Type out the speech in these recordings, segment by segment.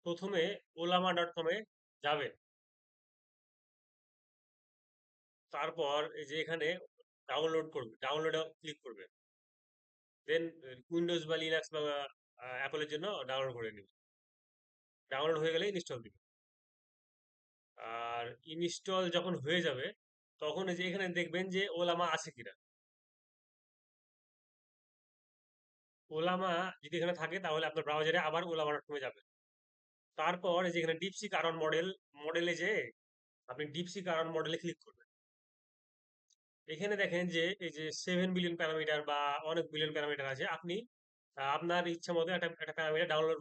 প্রথমে ওলামা.কম এ যাবেন। তারপর এই যে এখানে ডাউনলোড করবে, ডাউনলোডে ক্লিক করবেন। দেন উইন্ডোজ বা লিনাক্স বা অ্যাপলের জন্য ডাউনলোড করে নেবেন। ডাউনলোড হয়ে গেলে ইনস্টল দিবেন। আর ইনস্টল যখন হয়ে যাবে তখন এই যে এখানে দেখবেন যে ওলামা আছে কিনা। ওলামা যদি এখানে থাকে তাহলে আপনার ব্রাউজারে আবার ওলামা.কম এ যাবেন। তারপর এই যে এখানে ডিপসি কারণ মডেলে যে আপনি ডিপসি কারণ মডেলে ক্লিক করবেন। এখানে দেখেন যে এই যে 7 বিলিয়ন প্যারামিটার বা অনেক বিলিয়ন প্যারামিটার আছে। আপনি আপনার ইচ্ছা মতো একটা প্যারামিটার ডাউনলোড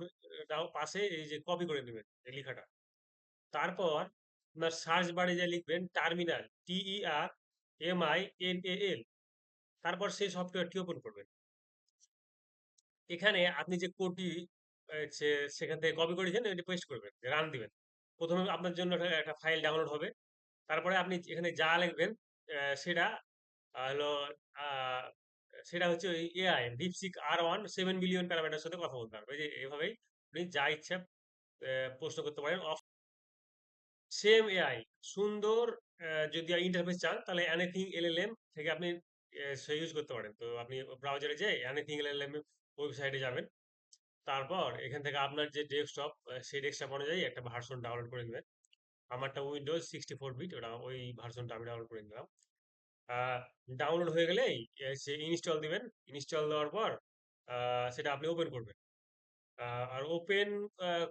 পাশে এই যে কপি করে নেবেন এই লেখাটা। তারপর আপনার সার্চ বারে যা লিখবেন টার্মিনাল, TERMINAL, তারপর সেই সফটওয়্যারটি ওপেন করবেন। এখানে আপনি যে কোডটি সেখান থেকে কপি করেছেন এটি পেস্ট করবেন, রান দিবেন। প্রথমে আপনার জন্য একটা ফাইল ডাউনলোড হবে। তারপরে আপনি এখানে যা লিখবেন সেটা হলো আহ, সেটা হচ্ছে ওই AI DeepSeek R1 7 billion parameter সাথে কথা বলতে পারবে। এই যে এভাবেই আপনি যা ইচ্ছা প্রশ্ন করতে পারেন। সেম এআই সুন্দর। যদি ইন্টারফেস চান তাহলে অ্যানিথিং এলএলএম থেকে আপনি সে ইউজ করতে পারেন। তো আপনি ব্রাউজারে যেয়ে অ্যানিথিং এলএলএম ওয়েবসাইটে যাবেন। তারপর এখান থেকে আপনার যে ডেস্কটপ সেই ডেস্কটপ অনুযায়ী একটা ভার্সন ডাউনলোড করে নেবেন। আমারটা উইন্ডোজ 64 বিট, ওটা ওই ভার্সনটা আমি ডাউনলোড করে নিলাম। ডাউনলোড হয়ে গেলেই সে ইনস্টল দিবেন। ইনস্টল দেওয়ার পর সেটা আপনি ওপেন করবেন। আর ওপেন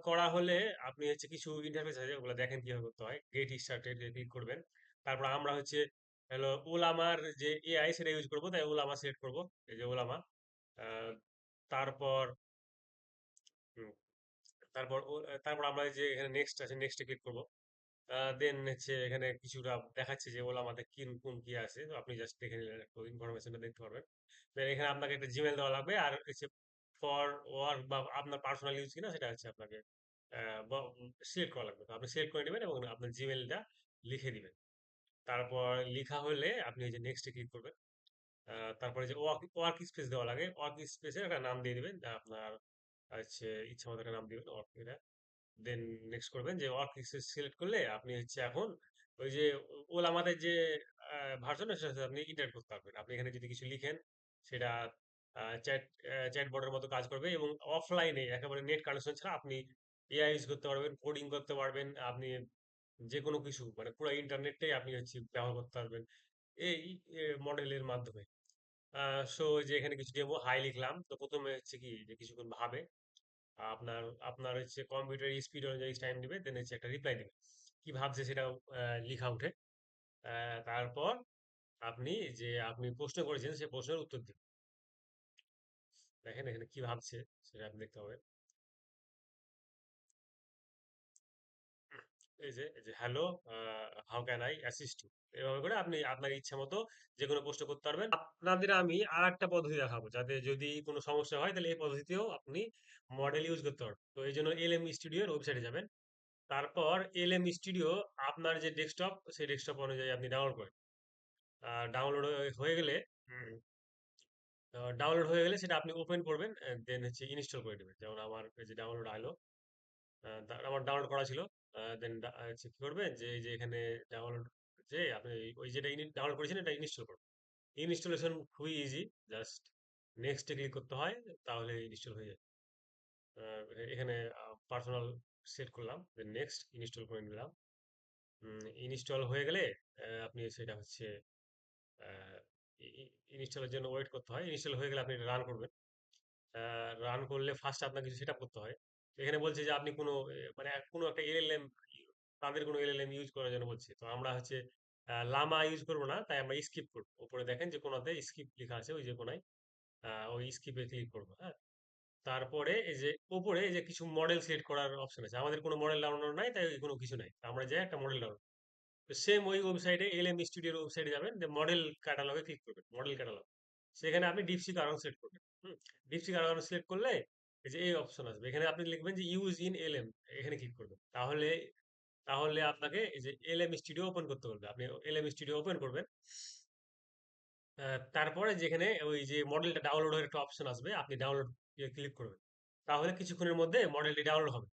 করা হলে আপনি হচ্ছে কিছু ইন্টারফেস আছে ওগুলো দেখেন কিভাবে করতে হয়। গেট স্টার্টেড ক্লিক করবেন। তারপর আমরা হচ্ছে হলো ওলামার যে এআই সেটা ইউজ করবো, তাই ওলামা সিলেক্ট করবো। এই যে ওলামা। আহ, তারপর হুম, তারপর আমরা এই যে এখানে নেক্সট আছে, নেক্সটে ক্লিক করবো। দেন হচ্ছে এখানে কিছুটা দেখাচ্ছে যে ওলামাতে কি কোন কি আছে, তো আপনি জাস্ট দেখে নিলেন, একটু ইনফরমেশনটা দেখতে পারবেন। দেন এখানে আপনাকে একটা জিমেল দেওয়া লাগবে, আর হচ্ছে ফর ওয়ার্ক বা আপনার পার্সোনাল ইউজ কিনা সেটা হচ্ছে আপনাকে সিলেক্ট করা লাগবে। তো আপনি সিলেক্ট করে নেবেন এবং আপনার জিমেলটা লিখে দিবেন। তারপর লিখা হলে আপনি এই যে নেক্সটে ক্লিক করবেন। তারপরে যে ওয়ার্ক ওয়ার্ক স্পেস দেওয়া লাগে, ওয়ার্ক স্পেসের একটা নাম দিয়ে দিবেন, আপনার হচ্ছে ইচ্ছা মতো একটা নাম দিবেন ওয়ার্ক। দেন নেক্সট করবেন যে ওয়ার্ক সিলেক্ট করলে আপনি হচ্ছে এখন ওই যে ওলা আমাদের যে ভার্সন সেটার সাথে আপনি ইন্টারেক্ট করতে পারবেন। আপনি এখানে যদি কিছু লিখেন সেটা চ্যাট চ্যাটবটের মতো কাজ করবে, এবং অফলাইনে একেবারে নেট কানেকশন ছাড়া আপনি এআই ইউজ করতে পারবেন, কোডিং করতে পারবেন। আপনি যে কোনো কিছু মানে পুরো ইন্টারনেটটাই আপনি হচ্ছে ব্যবহার করতে পারবেন এই মডেলের মাধ্যমে। সো যে এখানে কিছু ডেমো হাই লিখলাম, তো প্রথমে হচ্ছে কি যে কিছুক্ষণ ভাবে। আপনার আপনার হচ্ছে কম্পিউটার স্পিড অনুযায়ী টাইম দিবে, দেন হচ্ছে একটা রিপ্লাই দিবে কি ভাবছে সেটাও লিখা উঠে। তারপর আপনি যে আপনি প্রশ্ন করেছেন সেই প্রশ্নের উত্তর দিবেন। দেখেন এখানে কি ভাবছে সেটা আপনি দেখতে হবে। এই যে hello, how can I assist you, এভাবে করে আপনি আপনার ইচ্ছা মতো যে কোনো প্রশ্ন করতে পারবেন। আপনাদের আমি আর একটা পদ্ধতি দেখাবো, যাতে যদি কোনো সমস্যা হয় তাহলে এই পদ্ধতিতেও আপনি মডেল ইউজ করতে পারবেন। তো এই জন্য এলএম স্টুডিওর ওয়েবসাইটে যাবেন। তারপর এলএম স্টুডিও আপনার যে ডেস্কটপ সেই ডেস্কটপ অনুযায়ী আপনি ডাউনলোড করেন। ডাউনলোড হয়ে গেলে ডাউনলোড হয়ে গেলে সেটা আপনি ওপেন করবেন, দেন হচ্ছে ইনস্টল করে নেবেন। যেমন আমার এই যে ডাউনলোড আলো, আমার ডাউনলোড করা ছিল। দেন হচ্ছে কি করবেন যে এই যে এখানে ডাউনলোড, যে আপনি ওই যেটা ডাউনলোড করেছেন এটা ইনস্টল করবেন। ইনস্টলেশন খুবই ইজি, জাস্ট নেক্সটে ক্লিক করতে হয়, তাহলে ইনস্টল হয়ে যায়। আহ, এখানে পার্সোনাল সেট করলাম, দেন নেক্সট ইনস্টল করে নিলাম। ইনস্টল হয়ে গেলে আপনি সেটা হচ্ছে ইনস্টলের জন্য ওয়েট করতে হয়। ইনস্টল হয়ে গেলে আপনি এটা রান করবেন। রান করলে ফার্স্ট আপনার কিছু সেটআপ করতে হয়। তো এখানে বলছে যে আপনি কোনো মানে কোনো একটা এলএলএম, তাদের কোনো এলএলএম ইউজ করার জন্য বলছে। তো আমরা হচ্ছে লামা ইউজ করবো না, তাই আমরা স্কিপ করবো। উপরে দেখেন যে কোনাতে স্কিপ লেখা আছে, ওই যে কোনায় ওই স্কিপে ক্লিক করবো। হ্যাঁ, তারপরে এই যে উপরে এই যে কিছু মডেল সিলেক্ট করার অপশন আছে। আমাদের কোনো মডেল ডাউনলোড নাই, তাই কোনো কিছু নাই। তো আমরা যাই একটা মডেল ডাউনলোড, তো সেম ওই ওয়েবসাইটে এলএম স্টুডিওর ওয়েবসাইটে যাবেন, মডেল ক্যাটালগে ক্লিক করবেন, মডেল ক্যাটালগ। সেখানে আপনি ডিপসি কারণ সিলেক্ট করবেন। ডিপসি কারণ সিলেক্ট করলে এই যে এই অপশন আসবে, এখানে আপনি লিখবেন যে ইউজ ইন এলএম, এখানে ক্লিক করবেন। তাহলে তাহলে আপনাকে এই যে এলএম স্টুডিও ওপেন করতে বলবে, আপনি এলএম স্টুডিও ওপেন করবেন। তারপরে যেখানে ওই যে মডেলটা ডাউনলোডের একটা অপশন আসবে, আপনি ডাউনলোড ক্লিক করবেন। তাহলে কিছুক্ষণের মধ্যে মডেলটি ডাউনলোড হবে।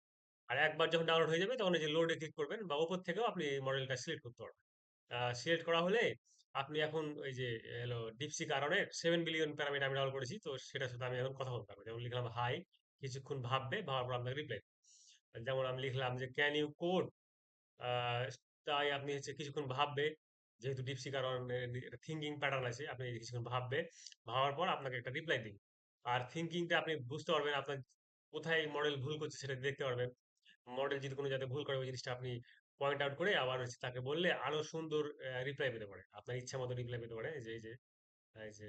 আর একবার যখন ডাউনলোড হয়ে যাবে তখন এই যে লোডে ক্লিক করবেন বা উপর থেকেও আপনি এই মডেলটা সিলেক্ট করতে পারবেন। সিলেক্ট করা হলে আপনি এখন ওই যে হলো ডিপসি কারণের 7 বিলিয়ন প্যারামিটার আমি ডাউনলোড করেছি, তো সেটার সাথে আমি এখন কথা বলতে পারবো। যেমন লিখলাম হাই, কিছুক্ষণ ভাববে, ভাবার পর আপনাকে রিপ্লাই। যেমন আমি লিখলাম যে ক্যান ইউ কোড, আহ, তাই আপনি হচ্ছে কিছুক্ষণ ভাববে, যেহেতু ডিপসি কারণ থিঙ্কিং প্যাটার্ন আছে, আপনি কিছুক্ষণ ভাববে, ভাবার পর আপনাকে একটা রিপ্লাই দিন। আর থিঙ্কিংটা আপনি বুঝতে পারবেন আপনার কোথায় মডেল ভুল করছে সেটা দেখতে পারবেন। মডেল যদি কোনো যাতে ভুল করে ওই জিনিসটা আপনি পয়েন্ট আউট করে আবার হচ্ছে তাকে বললে আরো সুন্দর রিপ্লাই পেতে পারে, আপনার ইচ্ছা মতো রিপ্লাই পেতে পারে। এই যে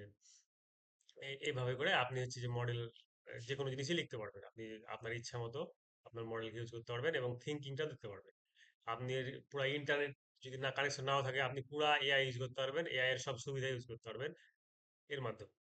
এইভাবে করে আপনি হচ্ছে যে মডেল যে কোনো জিনিসই লিখতে পারবেন আপনি আপনার ইচ্ছা মতো, আপনার মডেলকে ইউজ করতে পারবেন এবং থিঙ্কিংটা দেখতে পারবেন। আপনি পুরো ইন্টারনেট যদি না কানেকশন নাও থাকে, আপনি পুরা এআই ইউজ করতে পারবেন, এআই এর সব সুবিধা ইউজ করতে পারবেন এর মাধ্যমে।